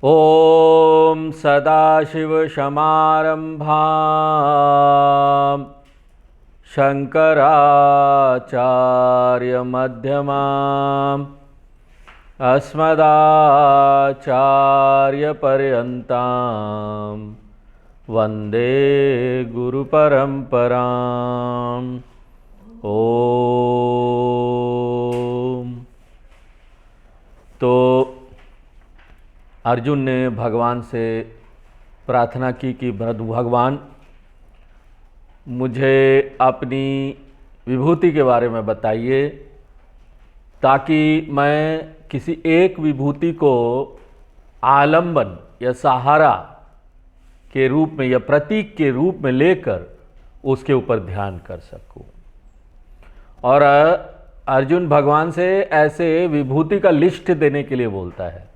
ॐ सदाशिवसमारम्भां शङ्कराचार्यमध्यमाम् अस्मदाचार्यपर्यन्तां वन्दे गुरुपरम्पराम्। ओम। तो अर्जुन ने भगवान से प्रार्थना की कि भगवान मुझे अपनी विभूति के बारे में बताइए, ताकि मैं किसी एक विभूति को आलंबन या सहारा के रूप में या प्रतीक के रूप में लेकर उसके ऊपर ध्यान कर सकूं। और अर्जुन भगवान से ऐसे विभूति का लिस्ट देने के लिए बोलता है,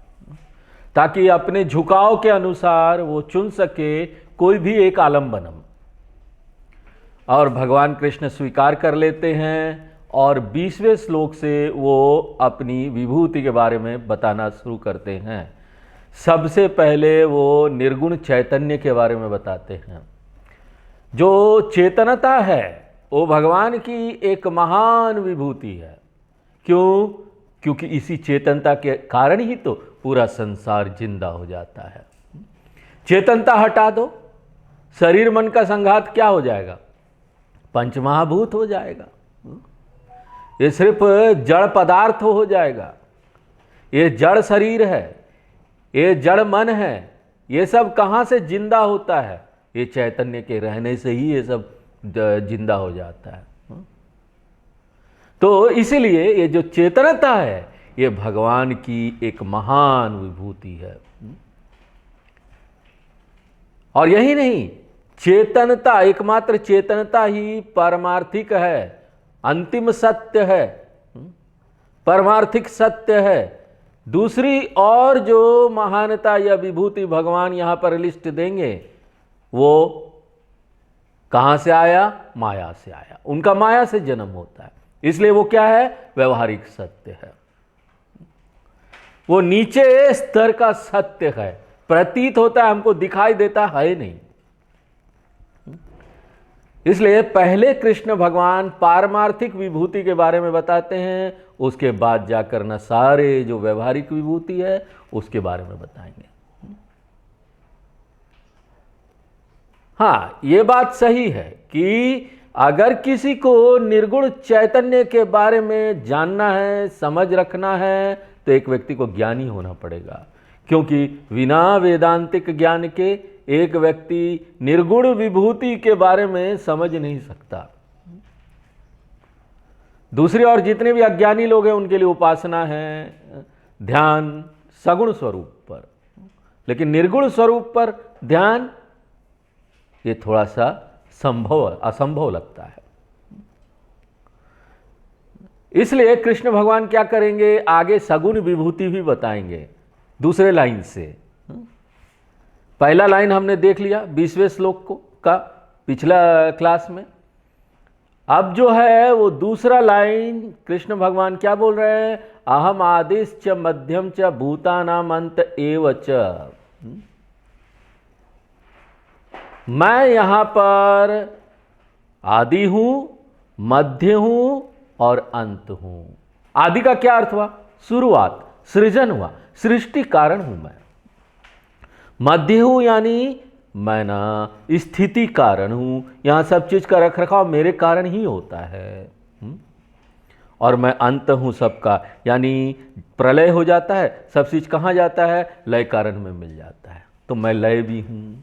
ताकि अपने झुकाव के अनुसार वो चुन सके कोई भी एक आलंबनम। और भगवान कृष्ण स्वीकार कर लेते हैं और 20वें श्लोक से वो अपनी विभूति के बारे में बताना शुरू करते हैं। सबसे पहले वो निर्गुण चैतन्य के बारे में बताते हैं। जो चेतनता है वो भगवान की एक महान विभूति है। क्यों? क्योंकि इसी चेतनता के कारण ही तो पूरा संसार जिंदा हो जाता है। चेतनता हटा दो, शरीर मन का संघात क्या हो जाएगा? पंचमहाभूत हो जाएगा। ये सिर्फ जड़ पदार्थ हो जाएगा। ये जड़ शरीर है, ये जड़ मन है। ये सब कहाँ से जिंदा होता है? ये चैतन्य के रहने से ही ये सब जिंदा हो जाता है। तो इसीलिए ये जो चेतनता है ये भगवान की एक महान विभूति है। और यही नहीं, चेतनता, एकमात्र चेतनता ही पारमार्थिक है, अंतिम सत्य है, परमार्थिक सत्य है। दूसरी और जो महानता या विभूति भगवान यहां पर लिस्ट देंगे वो कहां से आया? माया से आया। उनका माया से जन्म होता है, इसलिए वो क्या है? व्यवहारिक सत्य है। वो नीचे स्तर का सत्य है, प्रतीत होता है, हमको दिखाई देता है नहीं। इसलिए पहले कृष्ण भगवान पारमार्थिक विभूति के बारे में बताते हैं, उसके बाद जाकर न सारे जो व्यवहारिक विभूति है उसके बारे में बताएंगे। हाँ, ये बात सही है कि अगर किसी को निर्गुण चैतन्य के बारे में जानना है, समझ रखना है, तो एक व्यक्ति को ज्ञानी होना पड़ेगा। क्योंकि बिना वेदांतिक ज्ञान के एक व्यक्ति निर्गुण विभूति के बारे में समझ नहीं सकता। दूसरी ओर जितने भी अज्ञानी लोग हैं उनके लिए उपासना है, ध्यान सगुण स्वरूप पर, लेकिन निर्गुण स्वरूप पर ध्यान ये थोड़ा सा असंभव लगता है। इसलिए कृष्ण भगवान क्या करेंगे? आगे सगुण विभूति भी बताएंगे दूसरे लाइन से। पहला लाइन हमने देख लिया 20वें श्लोक का पिछला क्लास में। अब जो है वो दूसरा लाइन कृष्ण भगवान क्या बोल रहे हैं? अहम आदिश्च मध्यम च भूतानाम अंत एव च। मैं यहां पर आदि हूं, मध्य हूं और अंत हूं। आदि का क्या अर्थ हुआ? शुरुआत, सृजन हुआ, सृष्टि कारण हूं मैं। मध्य हूं यानी मैं ना स्थिति कारण हूं, यहां सब चीज का रख रखाव मेरे कारण ही होता है। और मैं अंत हूं सबका, यानी प्रलय हो जाता है, सब चीज कहां जाता है? लय कारण में मिल जाता है। तो मैं लय भी हूं।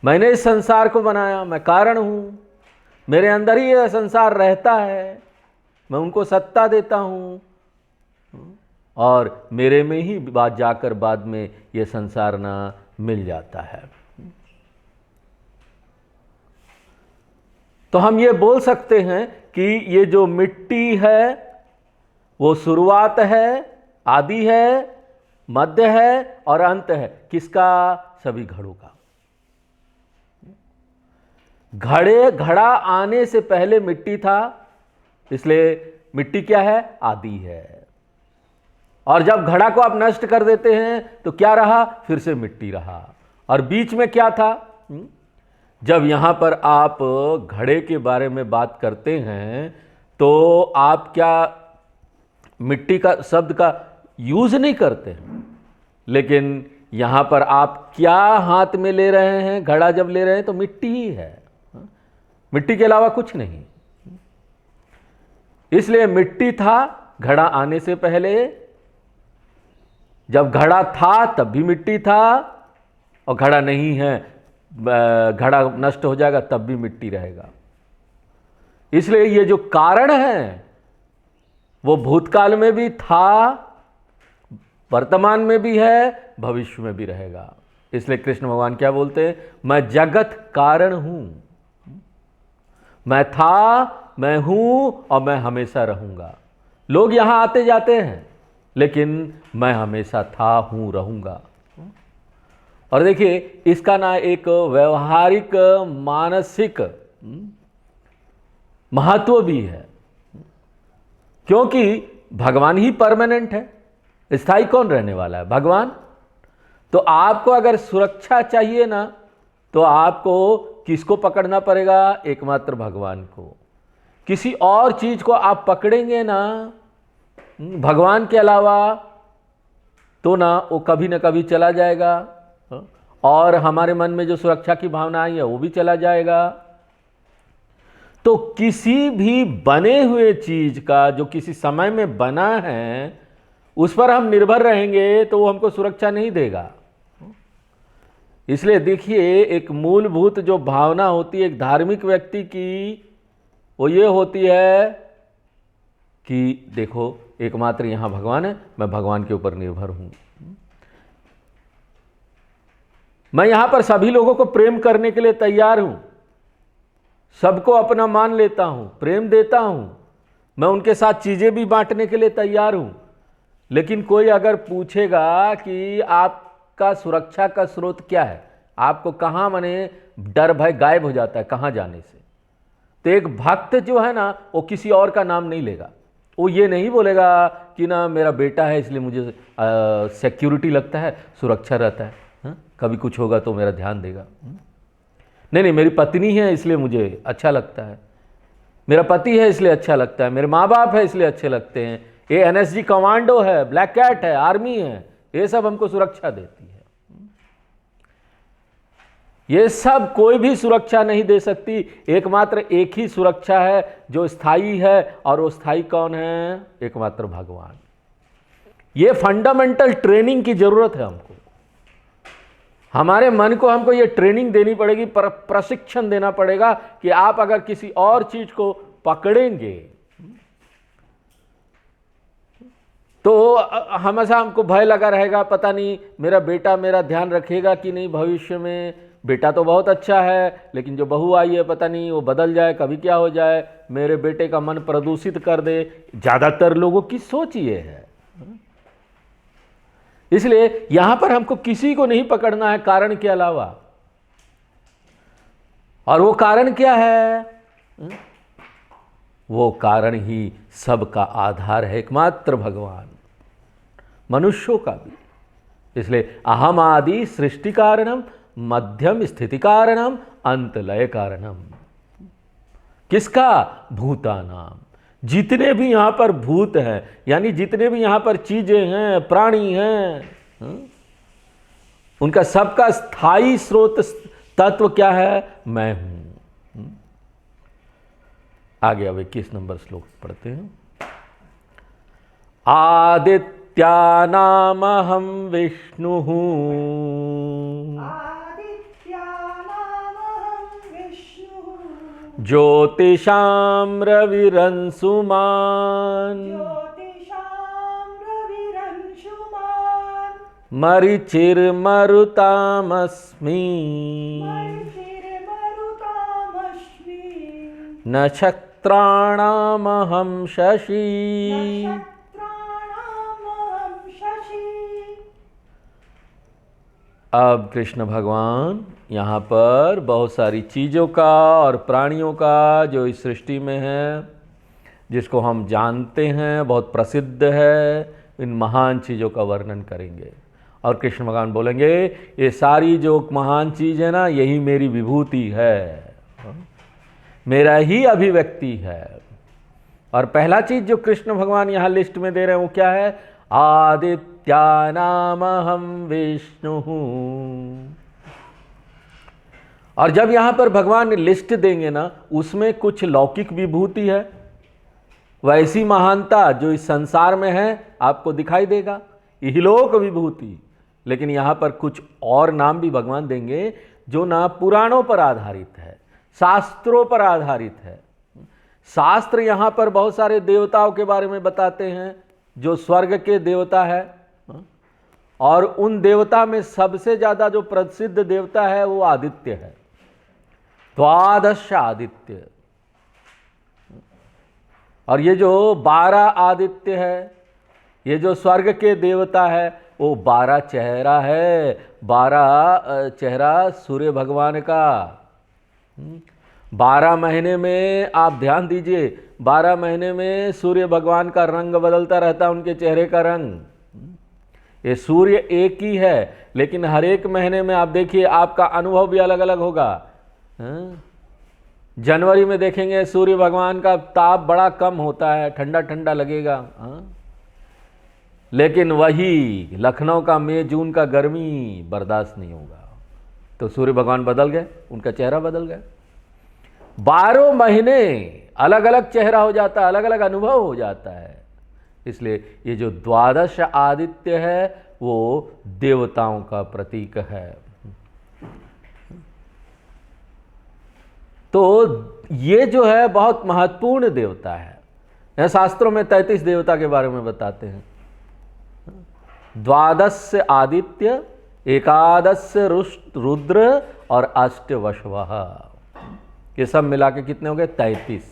मैंने इस संसार को बनाया, मैं कारण हूं। मेरे अंदर ही यह संसार रहता है, मैं उनको सत्ता देता हूं और मेरे में ही बात जाकर बाद में ये संसार ना मिल जाता है। तो हम ये बोल सकते हैं कि ये जो मिट्टी है वो शुरुआत है, आदि है, मध्य है और अंत है। किसका? सभी घड़ों का। घड़ा आने से पहले मिट्टी था, इसलिए मिट्टी क्या है? आदि है। और जब घड़ा को आप नष्ट कर देते हैं तो क्या रहा, फिर से मिट्टी रहा। और बीच में क्या था? जब यहां पर आप घड़े के बारे में बात करते हैं तो आप क्या मिट्टी का शब्द का यूज नहीं करते हैं, लेकिन यहां पर आप क्या हाथ में ले रहे हैं? घड़ा जब ले रहे हैं तो मिट्टी ही है, मिट्टी के अलावा कुछ नहीं। इसलिए मिट्टी था घड़ा आने से पहले, जब घड़ा था तब भी मिट्टी था, और घड़ा नहीं है, घड़ा नष्ट हो जाएगा तब भी मिट्टी रहेगा। इसलिए ये जो कारण है वो भूतकाल में भी था, वर्तमान में भी है, भविष्य में भी रहेगा। इसलिए कृष्ण भगवान क्या बोलते हैं? मैं जगत कारण हूं, मैं था, मैं हूं और मैं हमेशा रहूंगा। लोग यहां आते जाते हैं, लेकिन मैं हमेशा था, हूं, रहूंगा। और देखिए इसका ना एक व्यवहारिक मानसिक महत्व भी है, क्योंकि भगवान ही परमानेंट है, स्थायी कौन रहने वाला है? भगवान। तो आपको अगर सुरक्षा चाहिए ना, तो आपको किसको पकड़ना पड़ेगा? एकमात्र भगवान को। किसी और चीज को आप पकड़ेंगे ना भगवान के अलावा, तो ना वो कभी ना कभी चला जाएगा, और हमारे मन में जो सुरक्षा की भावना आई है वो भी चला जाएगा। तो किसी भी बने हुए चीज का जो किसी समय में बना है, उस पर हम निर्भर रहेंगे तो वो हमको सुरक्षा नहीं देगा। इसलिए देखिए एक मूलभूत जो भावना होती है एक धार्मिक व्यक्ति की, वो ये होती है कि देखो एकमात्र यहां भगवान है, मैं भगवान के ऊपर निर्भर हूं। मैं यहां पर सभी लोगों को प्रेम करने के लिए तैयार हूं, सबको अपना मान लेता हूं, प्रेम देता हूं, मैं उनके साथ चीजें भी बांटने के लिए तैयार हूं। लेकिन कोई अगर पूछेगा कि आपका सुरक्षा का स्रोत क्या है, आपको कहां माने डर भय गायब हो जाता है कहां जाने से, तो एक भक्त जो है ना वो किसी और का नाम नहीं लेगा। वो ये नहीं बोलेगा कि ना मेरा बेटा है इसलिए मुझे सिक्योरिटी लगता है, सुरक्षा रहता है, कभी कुछ होगा तो मेरा ध्यान देगा। नहीं, मेरी पत्नी है इसलिए मुझे अच्छा लगता है, मेरा पति है इसलिए अच्छा लगता है, मेरे माँ बाप है इसलिए अच्छे लगते हैं, ये एनएसजी कमांडो है, ब्लैक कैट है, आर्मी है, ये सब हमको सुरक्षा देती है। ये सब कोई भी सुरक्षा नहीं दे सकती। एकमात्र एक ही सुरक्षा है जो स्थायी है, और वो स्थायी कौन है? एकमात्र भगवान। ये फंडामेंटल ट्रेनिंग की जरूरत है हमको, हमारे मन को हमको ये ट्रेनिंग देनी पड़ेगी, प्रशिक्षण देना पड़ेगा कि आप अगर किसी और चीज को पकड़ेंगे तो हमेशा हमको भय लगा रहेगा, पता नहीं मेरा बेटा मेरा ध्यान रखेगा कि नहीं भविष्य में। बेटा तो बहुत अच्छा है, लेकिन जो बहू आई है पता नहीं वो बदल जाए, कभी क्या हो जाए, मेरे बेटे का मन प्रदूषित कर दे। ज़्यादातर लोगों की सोच ये है। इसलिए यहां पर हमको किसी को नहीं पकड़ना है कारण के अलावा। और वो कारण क्या है? वो कारण ही सबका आधार है, एकमात्र भगवान, मनुष्यों का भी। इसलिए अहम आदि सृष्टि कारणम, मध्यम स्थिति कारणम, अंत लय कारणम। किसका? भूतानाम। जितने भी यहां पर भूत हैं, यानी जितने भी यहां पर चीजें हैं, प्राणी हैं, उनका सबका स्थायी स्रोत तत्व क्या है? मैं हूं। आगे अब 21 नंबर श्लोक पढ़ते हैं। आदित्यानामहं विष्णुः ज्योतिषां रविरंशुमान् मरीचिर्मरुतामस्मि नक्षत्राणामहं शशि। अब कृष्ण भगवान यहाँ पर बहुत सारी चीज़ों का और प्राणियों का जो इस सृष्टि में है, जिसको हम जानते हैं बहुत प्रसिद्ध है, इन महान चीज़ों का वर्णन करेंगे। और कृष्ण भगवान बोलेंगे ये सारी जो महान चीज़ है ना, यही मेरी विभूति है, मेरा ही अभिव्यक्ति है। और पहला चीज़ जो कृष्ण भगवान यहाँ लिस्ट में दे रहे हैं वो क्या है? आदित्यानामहं विष्णु। और जब यहाँ पर भगवान लिस्ट देंगे ना, उसमें कुछ लौकिक विभूति है, वैसी महानता जो इस संसार में है आपको दिखाई देगा, इहलोक विभूति। लेकिन यहाँ पर कुछ और नाम भी भगवान देंगे जो ना पुराणों पर आधारित है, शास्त्रों पर आधारित है। शास्त्र यहाँ पर बहुत सारे देवताओं के बारे में बताते हैं जो स्वर्ग के देवता है, और उन देवता में सबसे ज़्यादा जो प्रसिद्ध देवता है वो आदित्य है, द्वादश आदित्य। और ये जो 12 आदित्य है, ये जो स्वर्ग के देवता है, वो 12 चेहरा है, 12 चेहरा सूर्य भगवान का। 12 महीने में आप ध्यान दीजिए, 12 महीने में सूर्य भगवान का रंग बदलता रहता है, उनके चेहरे का रंग। ये सूर्य एक ही है, लेकिन हर एक महीने में आप देखिए आपका अनुभव भी अलग अलग होगा। जनवरी में देखेंगे सूर्य भगवान का ताप बड़ा कम होता है, ठंडा ठंडा लगेगा। लेकिन वही लखनऊ का मई जून का गर्मी बर्दाश्त नहीं होगा। तो सूर्य भगवान बदल गए, उनका चेहरा बदल गया। 12 महीने अलग अलग चेहरा हो जाता है, अलग अलग अनुभव हो जाता है। इसलिए ये जो द्वादश आदित्य है वो देवताओं का प्रतीक है। तो ये जो है बहुत महत्वपूर्ण देवता है। यह शास्त्रों में 33 देवता के बारे में बताते हैं। 12 आदित्य, 11 रुद्र और 8 वशवः, ये सब मिला के कितने हो गए? 33।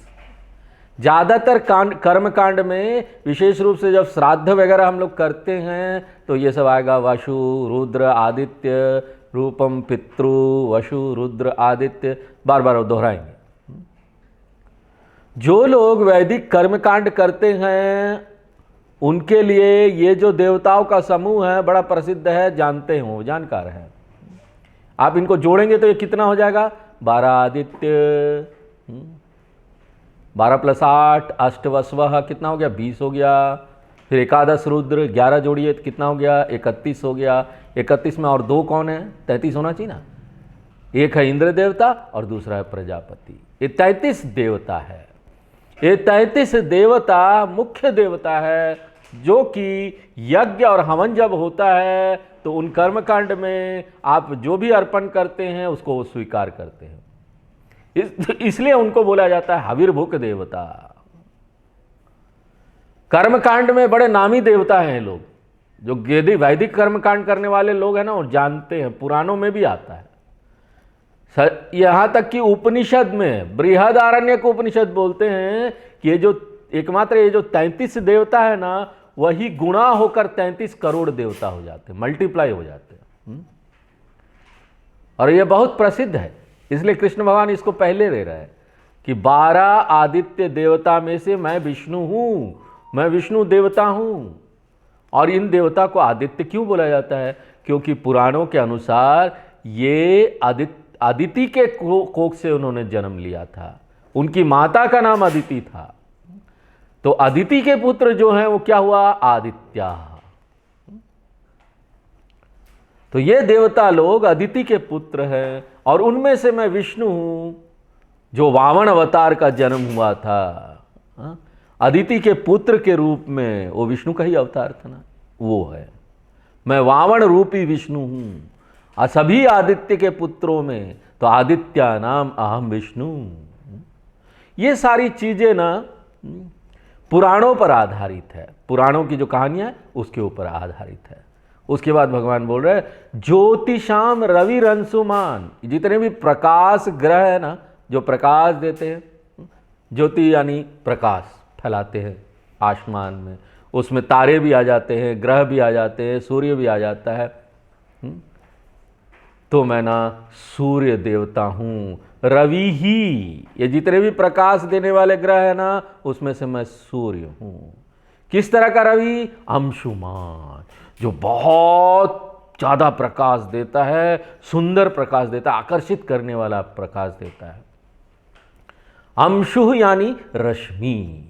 ज़्यादातर कर्मकांड में विशेष रूप से जब श्राद्ध वगैरह हम लोग करते हैं तो ये सब आएगा, वशु रुद्र आदित्य, रूपम पितृ वशु रुद्र आदित्य, बार बार दोहराएंगे। जो लोग वैदिक कर्मकांड करते हैं उनके लिए ये जो देवताओं का समूह है बड़ा प्रसिद्ध है, जानते हो, जानकार है। आप इनको जोड़ेंगे तो ये कितना हो जाएगा? 12 आदित्य, 12 + 8 अष्टवस्वः, कितना हो गया? 20 हो गया। फिर 11 रुद्र, 11 जोड़िए तो कितना हो गया? 31 हो गया। 31 में और 2 कौन है? 33 होना चाहिए ना। एक है इंद्र देवता और दूसरा है प्रजापति। ये 33 देवता है। ये 33 देवता मुख्य देवता है, जो कि यज्ञ और हवन जब होता है तो उन कर्मकांड में आप जो भी अर्पण करते हैं उसको वो स्वीकार करते हैं। इसलिए उनको बोला जाता है हविर्भुक देवता। कर्मकांड में बड़े नामी देवता हैं लोग, जो वैदिक कर्मकांड करने वाले लोग हैं ना, वो जानते हैं, पुराणों में भी आता है। यहां तक कि उपनिषद में, बृहदारण्यक उपनिषद बोलते हैं कि ये जो एकमात्र ये जो 33 देवता है ना, वही गुणा होकर 33 करोड़ देवता हो जाते हैं, मल्टीप्लाई हो जाते हैं। और ये बहुत प्रसिद्ध है, इसलिए कृष्ण भगवान इसको पहले ले रहा है कि 12 आदित्य देवता में से मैं विष्णु हूं, मैं विष्णु देवता हूं। और इन देवता को आदित्य क्यों बोला जाता है? क्योंकि पुराणों के अनुसार ये अदिति के कोख से उन्होंने जन्म लिया था, उनकी माता का नाम अदिति था। तो अदिति के पुत्र जो हैं वो क्या हुआ? आदित्य। तो ये देवता लोग अदिति के पुत्र हैं, और उनमें से मैं विष्णु हूं, जो वामन अवतार का जन्म हुआ था। अदिति के पुत्र के रूप में, वो विष्णु का ही अवतार था ना, वो है मैं वामन रूपी विष्णु हूं। और सभी आदित्य के पुत्रों में तो आदित्य नाम अहम विष्णु। ये सारी चीजें ना पुराणों पर आधारित है, पुराणों की जो कहानियां उसके ऊपर आधारित है। उसके बाद भगवान बोल रहे हैं ज्योतिषाम रवि रंसुमान, जितने भी प्रकाश ग्रह है ना, जो प्रकाश देते हैं, ज्योति यानी प्रकाश फैलाते हैं आसमान में, उसमें तारे भी आ जाते हैं, ग्रह भी आ जाते हैं, सूर्य भी आ जाता है। तो मैं ना सूर्य देवता हूँ, रवि ही, ये जितने भी प्रकाश देने वाले ग्रह है ना, उसमें से मैं सूर्य हूँ। किस तरह का रवि? अंशुमान, जो बहुत ज़्यादा प्रकाश देता है, सुंदर प्रकाश देता है, आकर्षित करने वाला प्रकाश देता है। अंशु यानी रश्मि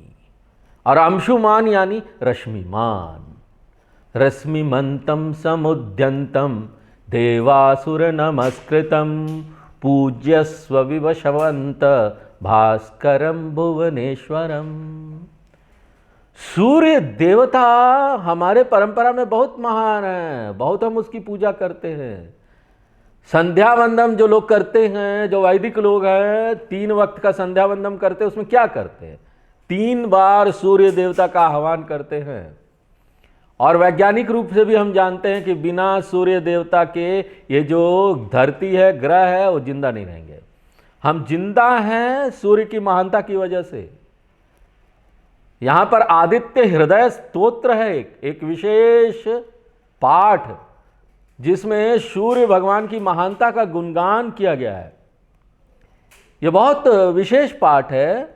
और अंशुमान यानी रश्मिमान। रश्मिमंतम समुद्यंतम देवासुर नमस्कृतम पूज्यस्व विवशवंत भास्करम भुवनेश्वरम। सूर्य देवता हमारे परंपरा में बहुत महान है, बहुत हम उसकी पूजा करते हैं। संध्या वंदन जो लोग करते हैं, जो वैदिक लोग हैं, 3 वक्त का संध्या वंदन करते हैं। उसमें क्या करते हैं? 3 बार सूर्य देवता का आह्वान करते हैं। और वैज्ञानिक रूप से भी हम जानते हैं कि बिना सूर्य देवता के ये जो धरती है, ग्रह है, वो जिंदा नहीं रहेंगे। हम जिंदा हैं सूर्य की महानता की वजह से। यहां पर आदित्य हृदय स्तोत्र है, एक विशेष पाठ जिसमें सूर्य भगवान की महानता का गुणगान किया गया है। यह बहुत विशेष पाठ है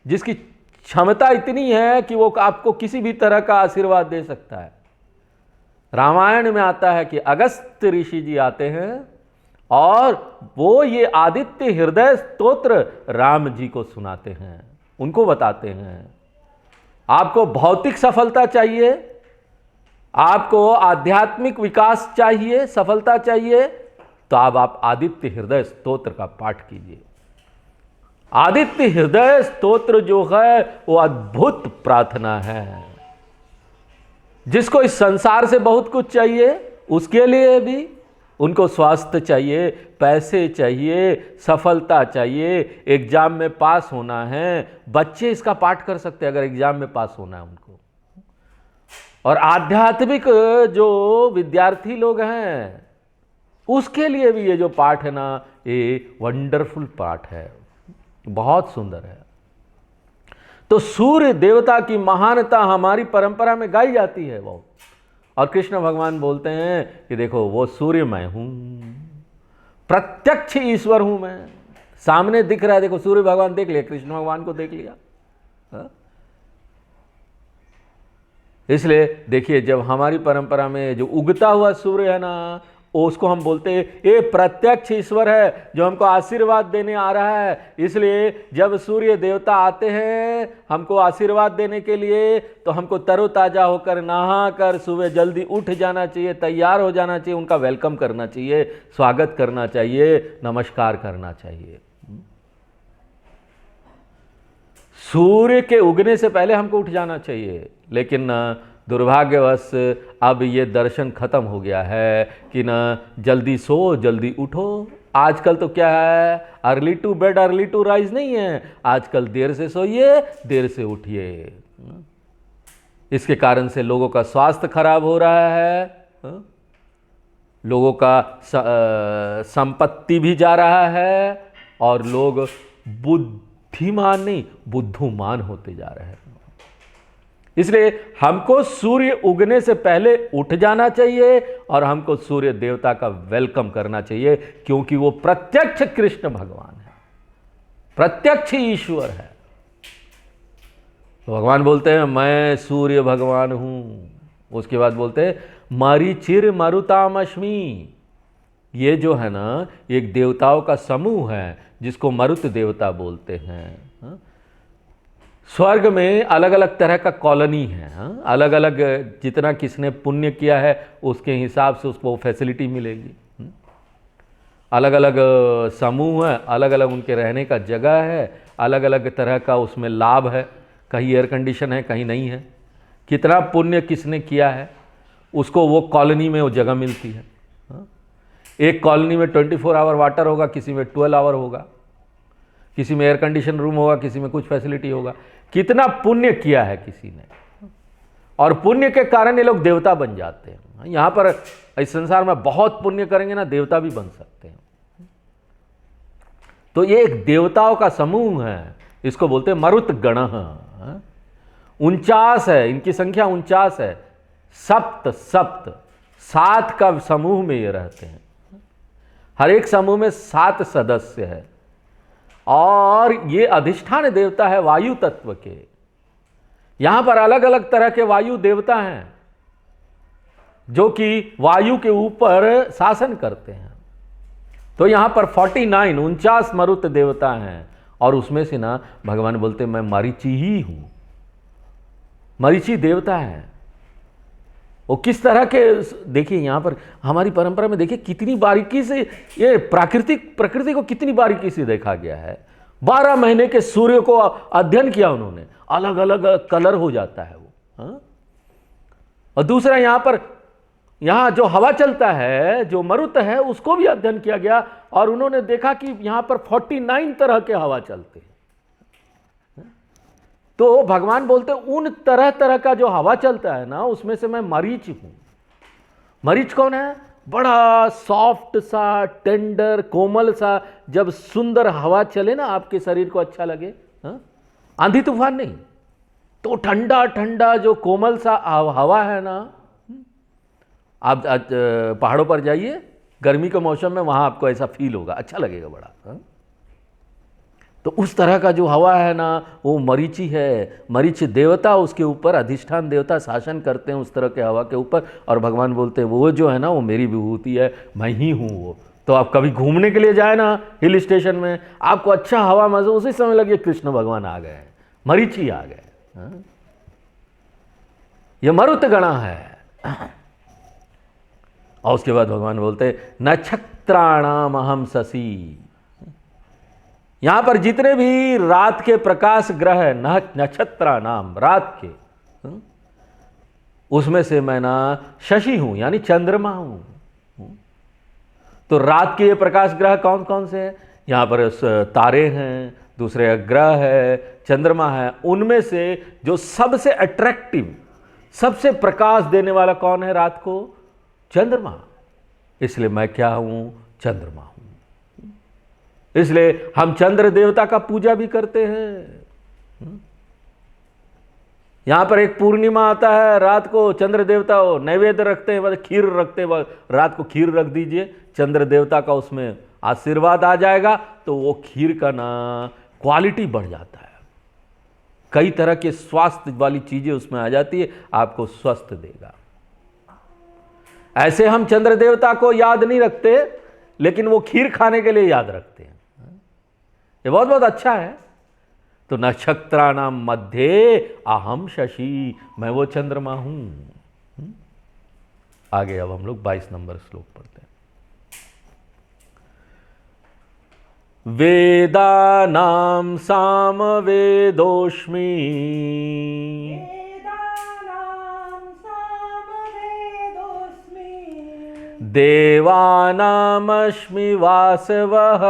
जिसकी क्षमता इतनी है कि वो आपको किसी भी तरह का आशीर्वाद दे सकता है। रामायण में आता है कि अगस्त्य ऋषि जी आते हैं और वो ये आदित्य हृदय स्तोत्र राम जी को सुनाते हैं, उनको बताते हैं आपको भौतिक सफलता चाहिए, आपको आध्यात्मिक विकास चाहिए, सफलता चाहिए, तो अब आप आदित्य हृदय स्तोत्र का पाठ कीजिए। आदित्य हृदय स्तोत्र जो है वो अद्भुत प्रार्थना है। जिसको इस संसार से बहुत कुछ चाहिए, उसके लिए भी उनको स्वास्थ्य चाहिए, पैसे चाहिए, सफलता चाहिए, एग्जाम में पास होना है। बच्चे इसका पाठ कर सकते हैं अगर एग्जाम में पास होना है उनको। और आध्यात्मिक जो विद्यार्थी लोग हैं उसके लिए भी ये जो पाठ है ना, ये वंडरफुल पाठ है, बहुत सुंदर है। तो सूर्य देवता की महानता हमारी परंपरा में गाई जाती है बहुत। और कृष्ण भगवान बोलते हैं कि देखो वो सूर्य मैं हूं, प्रत्यक्ष ईश्वर हूं मैं, सामने दिख रहा है। देखो सूर्य भगवान देख लिया, कृष्ण भगवान को देख लिया। इसलिए देखिए, जब हमारी परंपरा में जो उगता हुआ सूर्य है ना, उसको हम बोलते हैं ये प्रत्यक्ष ईश्वर है जो हमको आशीर्वाद देने आ रहा है। इसलिए जब सूर्य देवता आते हैं हमको आशीर्वाद देने के लिए, तो हमको तरोताजा होकर नहा कर सुबह जल्दी उठ जाना चाहिए, तैयार हो जाना चाहिए, उनका वेलकम करना चाहिए, स्वागत करना चाहिए, नमस्कार करना चाहिए। सूर्य के उगने से पहले हमको उठ जाना चाहिए, लेकिन दुर्भाग्यवश अब ये दर्शन खत्म हो गया है कि ना जल्दी सो जल्दी उठो। आजकल तो क्या है, early to bed early to rise नहीं है, आजकल देर से सोइए देर से उठिए। इसके कारण से लोगों का स्वास्थ्य खराब हो रहा है, लोगों का संपत्ति भी जा रहा है और लोग बुद्धिमान नहीं बुद्धुमान होते जा रहे हैं। इसलिए हमको सूर्य उगने से पहले उठ जाना चाहिए और हमको सूर्य देवता का वेलकम करना चाहिए, क्योंकि वो प्रत्यक्ष कृष्ण भगवान है, प्रत्यक्ष ईश्वर है। तो भगवान बोलते हैं मैं सूर्य भगवान हूं। उसके बाद बोलते हैं मरीचिर मरुतामश्मि। ये जो है ना, एक देवताओं का समूह है जिसको मरुत देवता बोलते हैं। स्वर्ग में अलग अलग तरह का कॉलोनी है, अलग अलग जितना किसने पुण्य किया है उसके हिसाब से उसको फैसिलिटी मिलेगी। अलग अलग समूह है, अलग अलग उनके रहने का जगह है, अलग अलग तरह का उसमें लाभ है। कहीं एयर कंडीशन है, कहीं नहीं है। कितना पुण्य किसने किया है उसको वो कॉलोनी में वो जगह मिलती है। एक कॉलोनी में 24 आवर वाटर होगा, किसी में 12 आवर होगा, किसी में एयर कंडीशन रूम होगा, किसी में कुछ फैसिलिटी होगा। कितना पुण्य किया है किसी ने, और पुण्य के कारण ये लोग देवता बन जाते हैं। यहां पर इस संसार में बहुत पुण्य करेंगे ना, देवता भी बन सकते हैं। तो ये एक देवताओं का समूह है, इसको बोलते हैं मरुत गण। 49 है, इनकी संख्या 49 है। सप्त 7 का समूह में ये रहते हैं। हर एक समूह में 7 सदस्य है और ये अधिष्ठान देवता है वायु तत्व के। यहां पर अलग अलग तरह के वायु देवता हैं जो कि वायु के ऊपर शासन करते हैं। तो यहां पर 49 मरुत देवता हैं, और उसमें से ना भगवान बोलते मैं मरीचि ही हूं। मरीचि देवता है। वो किस तरह के, देखिए यहां पर हमारी परंपरा में देखिए कितनी बारीकी से ये प्रकृति को कितनी बारीकी से देखा गया है। 12 महीने के सूर्य को अध्ययन किया उन्होंने, अलग अलग कलर हो जाता है वो। हाँ? और दूसरा यहां जो हवा चलता है, जो मरुत है, उसको भी अध्ययन किया गया, और उन्होंने देखा कि यहां पर 49 तरह के हवा चलते हैं। तो भगवान बोलते उन तरह तरह का जो हवा चलता है ना, उसमें से मैं मरीच हूं। मरीच कौन है? बड़ा सॉफ्ट सा, टेंडर, कोमल सा, जब सुंदर हवा चले ना आपके शरीर को अच्छा लगे। हाँ? आंधी तूफान नहीं, तो ठंडा ठंडा जो कोमल सा हवा है ना, आप पहाड़ों पर जाइए गर्मी के मौसम में, वहां आपको ऐसा फील होगा, अच्छा लगेगा बड़ा। हाँ? तो उस तरह का जो हवा है ना, वो मरीचि है। मरीचि देवता, उसके ऊपर अधिष्ठान देवता शासन करते हैं उस तरह के हवा के ऊपर। और भगवान बोलते हैं वो जो है ना, वो मेरी विभूति है, मैं ही हूँ वो। तो आप कभी घूमने के लिए जाए ना हिल स्टेशन में, आपको अच्छा हवा मजा, उसी समय लगे कृष्ण भगवान आ गए, मरीचि आ गए। हाँ? ये मरुत गणा है। और उसके बाद भगवान बोलते नक्षत्राणाम अहम शशि। यहां पर जितने भी रात के प्रकाश ग्रह है, नक्षत्रा नाम, रात के, उसमें से मैं ना शशि हूं, यानी चंद्रमा हूं। तो रात के ये प्रकाश ग्रह कौन कौन से हैं? यहां पर तारे हैं, दूसरे ग्रह है, चंद्रमा है। उनमें से जो सबसे अट्रैक्टिव, सबसे प्रकाश देने वाला कौन है रात को? चंद्रमा। इसलिए मैं क्या हूं? चंद्रमा हूं। इसलिए हम चंद्र देवता का पूजा भी करते हैं। यहां पर एक पूर्णिमा आता है, रात को चंद्र देवता नैवेद्य रखते हैं, मतलब खीर रखते हैं, रात को खीर रख दीजिए, चंद्र देवता का उसमें आशीर्वाद आ जाएगा, तो वो खीर का ना क्वालिटी बढ़ जाता है। कई तरह के स्वास्थ्य वाली चीजें उसमें आ जाती है, आपको स्वस्थ देगा। ऐसे हम चंद्र देवता को याद नहीं रखते, लेकिन वो खीर खाने के लिए याद रखते हैं। ये बहुत बहुत अच्छा है। तो नक्षत्राणाम मध्ये अहम शशि, मैं वो चंद्रमा हूं। आगे अब हम लोग 22 नंबर श्लोक पढ़ते हैं। वेदानां सामवेदोऽस्मि, देवानामस्मि वासवः,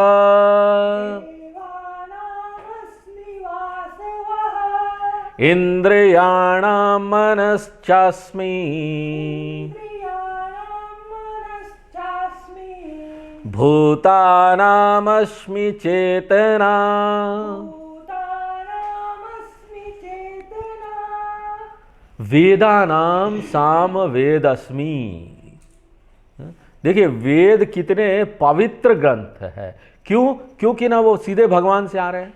इंद्रियाणां मनश्चास्मि, भूतानामस्मि चेतना, वेदानां सामवेदस्मि। देखिए वेद कितने पवित्र ग्रंथ है। क्यों? क्योंकि ना वो सीधे भगवान से आ रहे हैं,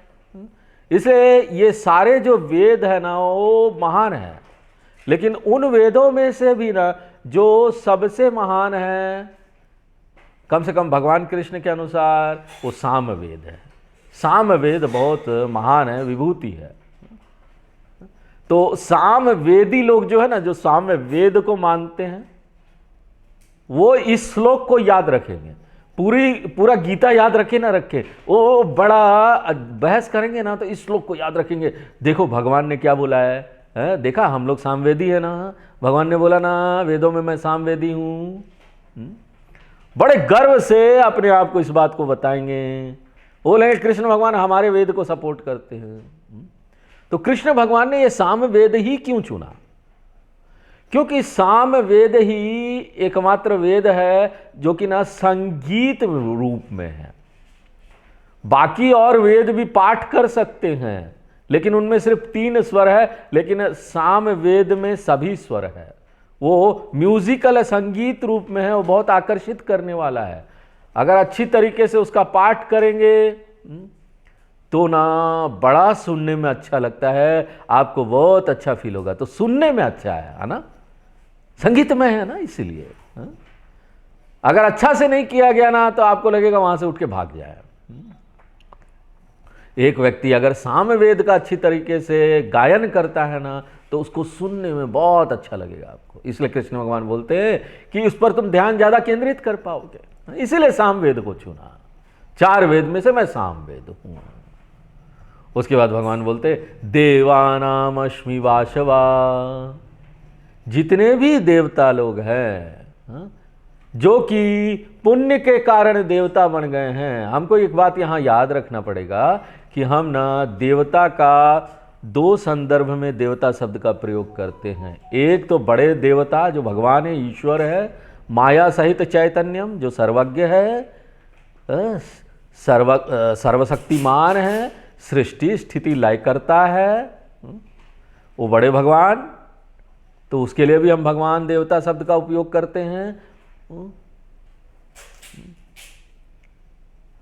इसलिए ये सारे जो वेद है ना वो महान है। लेकिन उन वेदों में से भी ना जो सबसे महान है, कम से कम भगवान कृष्ण के अनुसार, वो साम वेद है। साम वेद बहुत महान है, विभूति है। तो साम वेदी लोग जो है ना, जो साम वेद को मानते हैं, वो इस श्लोक को याद रखेंगे। पूरा गीता याद रखे ना रखे, वो बड़ा बहस करेंगे ना, तो इस श्लोक को याद रखेंगे। देखो भगवान ने क्या बोला है, देखा हम लोग सामवेदी है ना, भगवान ने बोला ना वेदों में मैं सामवेदी हूं। बड़े गर्व से अपने आप को इस बात को बताएंगे, बोलेंगे कृष्ण भगवान हमारे वेद को सपोर्ट करते हैं। तो कृष्ण भगवान ने ये साम वेद ही क्यों चुना? क्योंकि साम वेद ही एकमात्र वेद है जो कि ना संगीत रूप में है। बाकी और वेद भी पाठ कर सकते हैं, लेकिन उनमें सिर्फ 3 स्वर है, लेकिन साम वेद में सभी स्वर है। वो म्यूजिकल संगीत रूप में है, वो बहुत आकर्षित करने वाला है। अगर अच्छी तरीके से उसका पाठ करेंगे तो ना बड़ा सुनने में अच्छा लगता है, आपको बहुत अच्छा फील होगा। तो सुनने में अच्छा है ना, संगीतमय है ना, इसीलिए अगर अच्छा से नहीं किया गया ना तो आपको लगेगा वहां से उठ के भाग जाए। एक व्यक्ति अगर सामवेद का अच्छी तरीके से गायन करता है ना तो उसको सुनने में बहुत अच्छा लगेगा आपको। इसलिए कृष्ण भगवान बोलते हैं कि उस पर तुम ध्यान ज्यादा केंद्रित कर पाओगे, इसीलिए सामवेद को चुना। 4 वेद में से मैं सामवेद हूं। उसके बाद भगवान बोलते देवानाम अश्मि वाशवा, जितने भी देवता लोग हैं जो कि पुण्य के कारण देवता बन गए हैं। हमको एक बात यहां याद रखना पड़ेगा कि हम ना देवता का 2 संदर्भ में देवता शब्द का प्रयोग करते हैं। एक तो बड़े देवता जो भगवान है, ईश्वर है, माया सहित चैतन्यम जो सर्वज्ञ है, सर्वशक्तिमान है, सृष्टि स्थिति लय करता है, वो बड़े भगवान। तो उसके लिए भी हम भगवान देवता शब्द का उपयोग करते हैं।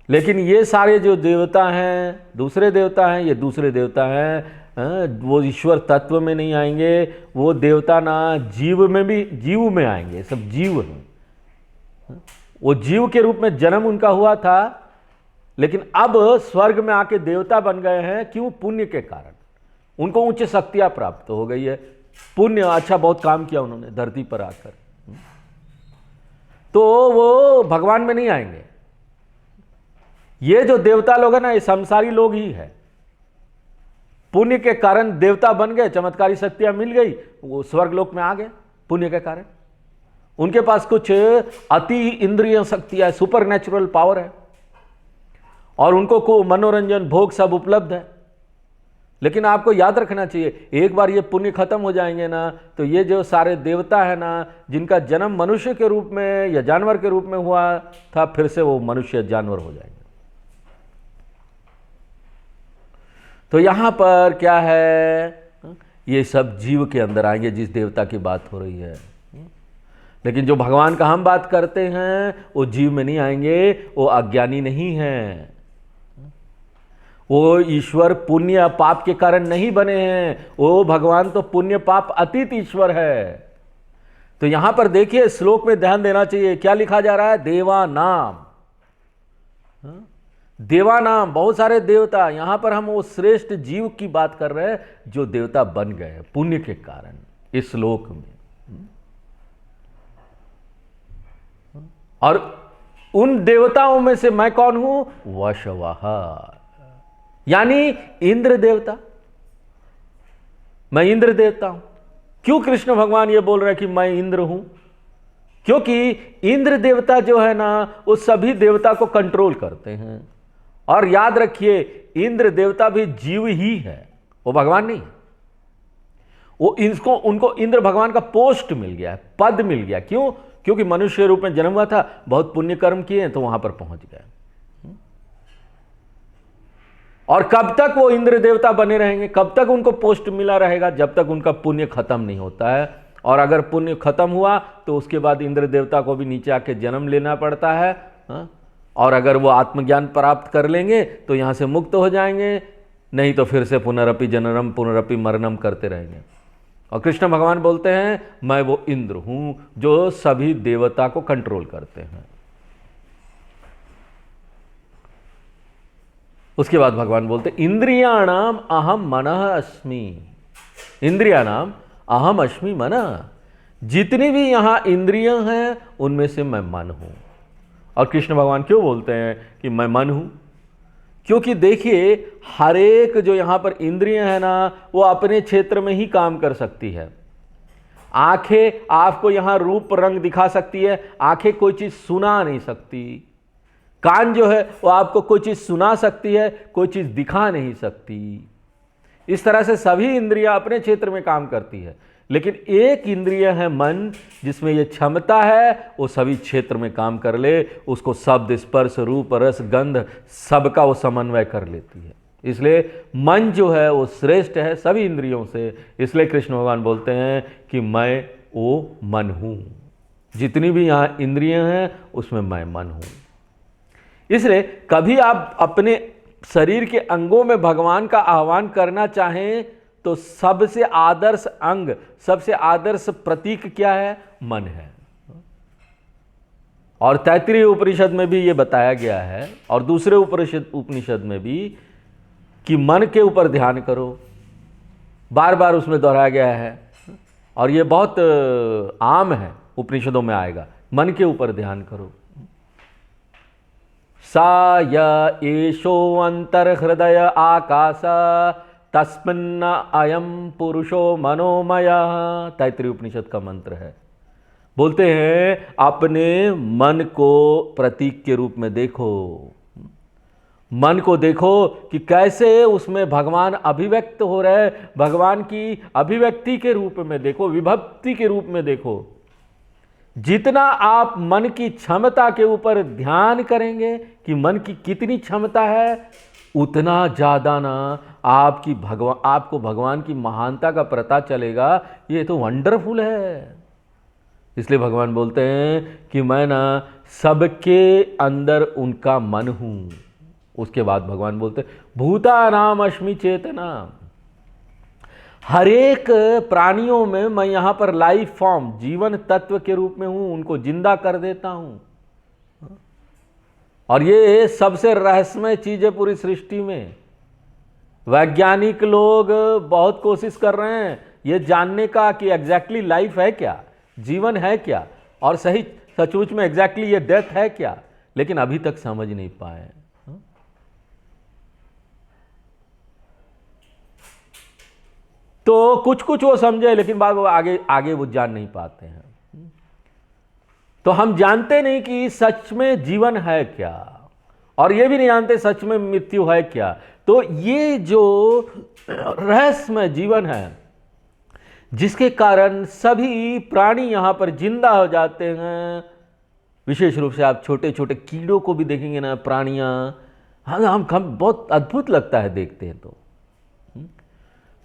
लेकिन ये सारे जो देवता हैं, दूसरे देवता हैं, ये दूसरे देवता हैं, वो ईश्वर तत्व में नहीं आएंगे। वो देवता ना जीव में भी, जीव में आएंगे, सब जीव हैं। वो जीव के रूप में जन्म उनका हुआ था, लेकिन अब स्वर्ग में आके देवता बन गए हैं। क्यों? पुण्य के कारण उनको उच्च शक्तियां प्राप्त हो गई है। पुण्य, अच्छा बहुत काम किया उन्होंने धरती पर आकर, तो वो भगवान में नहीं आएंगे। ये जो देवता लोग हैं ना, ये संसारी लोग ही है। पुण्य के कारण देवता बन गए, चमत्कारी शक्तियां मिल गई, वो स्वर्ग लोक में आ गए पुण्य के कारण। उनके पास कुछ अति इंद्रिय शक्तियां, सुपर नेचुरल पावर है, और उनको को मनोरंजन भोग सब उपलब्ध है। लेकिन आपको याद रखना चाहिए, एक बार ये पुण्य खत्म हो जाएंगे ना तो ये जो सारे देवता है ना, जिनका जन्म मनुष्य के रूप में या जानवर के रूप में हुआ था, फिर से वो मनुष्य जानवर हो जाएंगे। तो यहां पर क्या है, ये सब जीव के अंदर आएंगे जिस देवता की बात हो रही है। लेकिन जो भगवान का हम बात करते हैं वो जीव में नहीं आएंगे, वो अज्ञानी नहीं है। वो ईश्वर पुण्य या पाप के कारण नहीं बने हैं, वो भगवान तो पुण्य पाप अतीत ईश्वर है। तो यहां पर देखिए श्लोक में ध्यान देना चाहिए, क्या लिखा जा रहा है, देवा नाम। देवा नाम, बहुत सारे देवता। यहां पर हम वो श्रेष्ठ जीव की बात कर रहे हैं जो देवता बन गए पुण्य के कारण इस श्लोक में। और उन देवताओं में से मैं कौन हूं, वशवाहा, यानी इंद्र देवता। मैं इंद्र देवता हूं। क्यों कृष्ण भगवान ये बोल रहे हैं कि मैं इंद्र हूं? क्योंकि इंद्र देवता जो है ना, वो सभी देवता को कंट्रोल करते हैं। और याद रखिए, इंद्र देवता भी जीव ही है, वो भगवान नहीं। वो उनको इंद्र भगवान का पोस्ट मिल गया है, पद मिल गया। क्यों? क्योंकि मनुष्य रूप में जन्म हुआ था, बहुत पुण्य कर्म किए तो वहां पर पहुंच गए। और कब तक वो इंद्र देवता बने रहेंगे, कब तक उनको पोस्ट मिला रहेगा, जब तक उनका पुण्य खत्म नहीं होता है। और अगर पुण्य खत्म हुआ तो उसके बाद इंद्र देवता को भी नीचे आके जन्म लेना पड़ता है। और अगर वो आत्मज्ञान प्राप्त कर लेंगे तो यहां से मुक्त हो जाएंगे, नहीं तो फिर से पुनरपि जननम पुनरपि मरणम करते रहेंगे। और कृष्ण भगवान बोलते हैं मैं वो इंद्र हूं जो सभी देवता को कंट्रोल करते हैं। उसके बाद भगवान बोलते इंद्रियाणाम अहम मनः अस्मि। इंद्रियाणाम अहम अस्मि मनः, जितनी भी यहां इंद्रियां हैं उनमें से मैं मन हूं। और कृष्ण भगवान क्यों बोलते हैं कि मैं मन हूं? क्योंकि देखिए, हर एक जो यहां पर इंद्रियां है ना, वो अपने क्षेत्र में ही काम कर सकती है। आंखें आपको यहां रूप रंग दिखा सकती है, आंखें कोई चीज सुना नहीं सकती। कान जो है वो आपको कोई चीज सुना सकती है, कोई चीज दिखा नहीं सकती। इस तरह से सभी इंद्रियां अपने क्षेत्र में काम करती है। लेकिन एक इंद्रिय है मन, जिसमें ये क्षमता है वो सभी क्षेत्र में काम कर ले, उसको शब्द स्पर्श रूप रस गंध सबका वो समन्वय कर लेती है। इसलिए मन जो है वो श्रेष्ठ है सभी इंद्रियों से। इसलिए कृष्ण भगवान बोलते हैं कि मैं वो मन हूं, जितनी भी यहाँ इंद्रियां हैं उसमें मैं मन हूं। इसलिए कभी आप अपने शरीर के अंगों में भगवान का आह्वान करना चाहें तो सबसे आदर्श अंग, सबसे आदर्श प्रतीक क्या है? मन है। और तैत्तिरीय उपनिषद में भी ये बताया गया है और दूसरे उपनिषद में भी कि मन के ऊपर ध्यान करो, बार बार उसमें दोहराया गया है। और ये बहुत आम है, उपनिषदों में आएगा, मन के ऊपर ध्यान करो। सा य एषो अंतर्हृदय आकाश तस्मिन् अयम पुरुषो मनोमयः, तैत्तिरीय उपनिषद का मंत्र है। बोलते हैं अपने मन को प्रतीक के रूप में देखो, मन को देखो कि कैसे उसमें भगवान अभिव्यक्त हो रहे, भगवान की अभिव्यक्ति के रूप में देखो, विभक्ति के रूप में देखो। जितना आप मन की क्षमता के ऊपर ध्यान करेंगे कि मन की कितनी क्षमता है, उतना ज़्यादा ना आपको भगवान की महानता का पता चलेगा। ये तो वंडरफुल है। इसलिए भगवान बोलते हैं कि मैं ना सबके अंदर उनका मन हूँ। उसके बाद भगवान बोलते हैं भूतानाम अस्मि चेतना, हर एक प्राणियों में मैं यहाँ पर लाइफ फॉर्म, जीवन तत्व के रूप में हूँ, उनको जिंदा कर देता हूँ। और ये सबसे रहस्यमय चीज है पूरी सृष्टि में। वैज्ञानिक लोग बहुत कोशिश कर रहे हैं ये जानने का कि एग्जैक्टली लाइफ है क्या, जीवन है क्या, और सही सचमुच में एग्जैक्टली ये डेथ है क्या, लेकिन अभी तक समझ नहीं पाए। तो कुछ कुछ वो समझे, लेकिन बाद वो आगे वो जान नहीं पाते हैं। तो हम जानते नहीं कि सच में जीवन है क्या, और ये भी नहीं जानते सच में मृत्यु है क्या। तो ये जो रहस्यमय जीवन है जिसके कारण सभी प्राणी यहां पर जिंदा हो जाते हैं, विशेष रूप से आप छोटे छोटे कीड़ों को भी देखेंगे ना, प्राणियां, हम बहुत अद्भुत लगता है देखते हैं। तो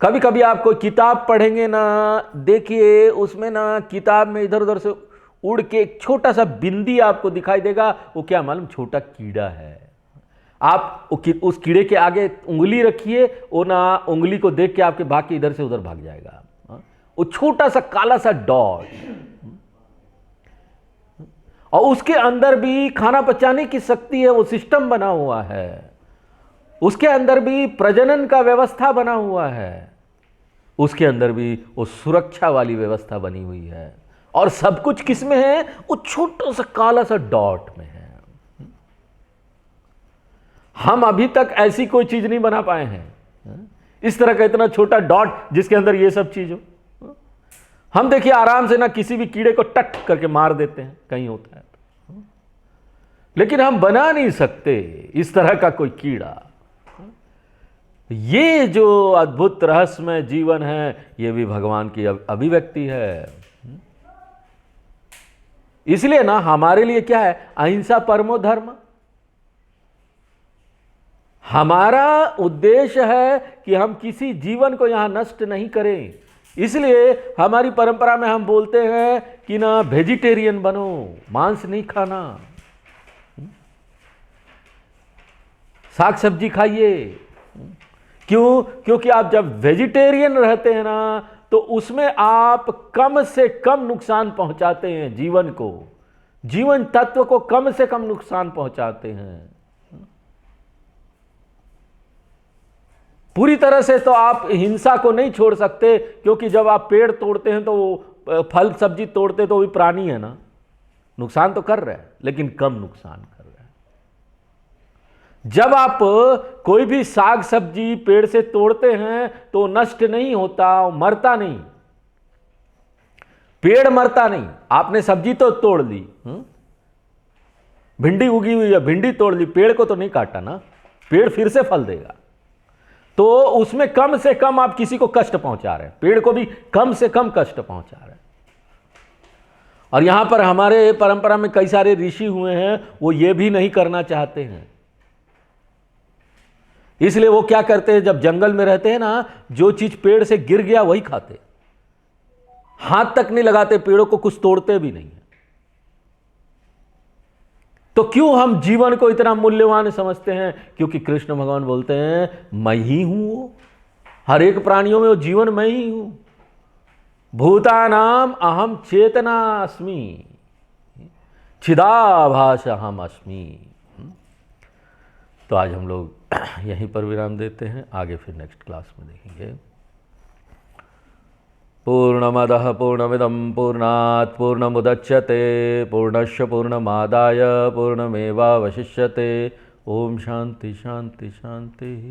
कभी कभी आप कोई किताब पढ़ेंगे ना, देखिए उसमें ना किताब में इधर उधर से उड़ के एक छोटा सा बिंदी आपको दिखाई देगा, वो क्या मालूम छोटा कीड़ा है। आप उस कीड़े के आगे उंगली रखिए, वो ना उंगली को देख के आपके भाग के इधर से उधर भाग जाएगा। वो छोटा सा काला सा डॉट, और उसके अंदर भी खाना पचाने की शक्ति है, वो सिस्टम बना हुआ है। उसके अंदर भी प्रजनन का व्यवस्था बना हुआ है, उसके अंदर भी वो सुरक्षा वाली व्यवस्था बनी हुई है। और सब कुछ किस में है? वो छोटा सा काला सा डॉट में है। हम अभी तक ऐसी कोई चीज नहीं बना पाए हैं, इस तरह का इतना छोटा डॉट जिसके अंदर ये सब चीज हो। हम देखिए आराम से ना किसी भी कीड़े को टट करके मार देते हैं, कहीं होता है, लेकिन हम बना नहीं सकते इस तरह का कोई कीड़ा। ये जो अद्भुत रहस्यमय जीवन है, ये भी भगवान की अभिव्यक्ति है। इसलिए ना हमारे लिए क्या है? अहिंसा परमो धर्म। हमारा उद्देश्य है कि हम किसी जीवन को यहां नष्ट नहीं करें। इसलिए हमारी परंपरा में हम बोलते हैं कि ना वेजिटेरियन बनो, मांस नहीं खाना, साग सब्जी खाइए। क्यों? क्योंकि आप जब वेजिटेरियन रहते हैं ना, तो उसमें आप कम से कम नुकसान पहुंचाते हैं जीवन को, जीवन तत्व को कम से कम नुकसान पहुंचाते हैं। पूरी तरह से तो आप हिंसा को नहीं छोड़ सकते, क्योंकि जब आप पेड़ तोड़ते हैं तो वो फल सब्जी तोड़ते तो भी प्राणी है ना, नुकसान तो कर रहे हैं लेकिन कम नुकसान कर रहे हैं। जब आप कोई भी साग सब्जी पेड़ से तोड़ते हैं तो नष्ट नहीं होता, मरता नहीं, पेड़ मरता नहीं। आपने सब्जी तो तोड़ ली, भिंडी उगी हुई है, भिंडी तोड़ ली, पेड़ को तो नहीं काटा ना, पेड़ फिर से फल देगा। तो उसमें कम से कम आप किसी को कष्ट पहुंचा रहे हैं, पेड़ को भी कम से कम कष्ट पहुंचा रहे हैं। और यहां पर हमारे परंपरा में कई सारे ऋषि हुए हैं, वो ये भी नहीं करना चाहते हैं। इसलिए वो क्या करते हैं, जब जंगल में रहते हैं ना, जो चीज पेड़ से गिर गया वही खाते, हाथ तक नहीं लगाते, पेड़ों को कुछ तोड़ते भी नहीं है। तो क्यों हम जीवन को इतना मूल्यवान समझते हैं? क्योंकि कृष्ण भगवान बोलते हैं मैं ही हूं वो, हर एक प्राणियों में वो जीवन मैं ही हूं। भूतानाम अहम चेतना अस्मि, चिदाभास अहम अस्मि। तो आज हम लोग यहीं पर विराम देते हैं, आगे फिर नेक्स्ट क्लास में देखेंगे। पूर्णमदः पूर्णमिदं पूर्णात् पूर्णमुदच्यते पूर्णस्य पूर्णमादाय पूर्णमेवावशिष्यते। ओम शांति शांति शांति।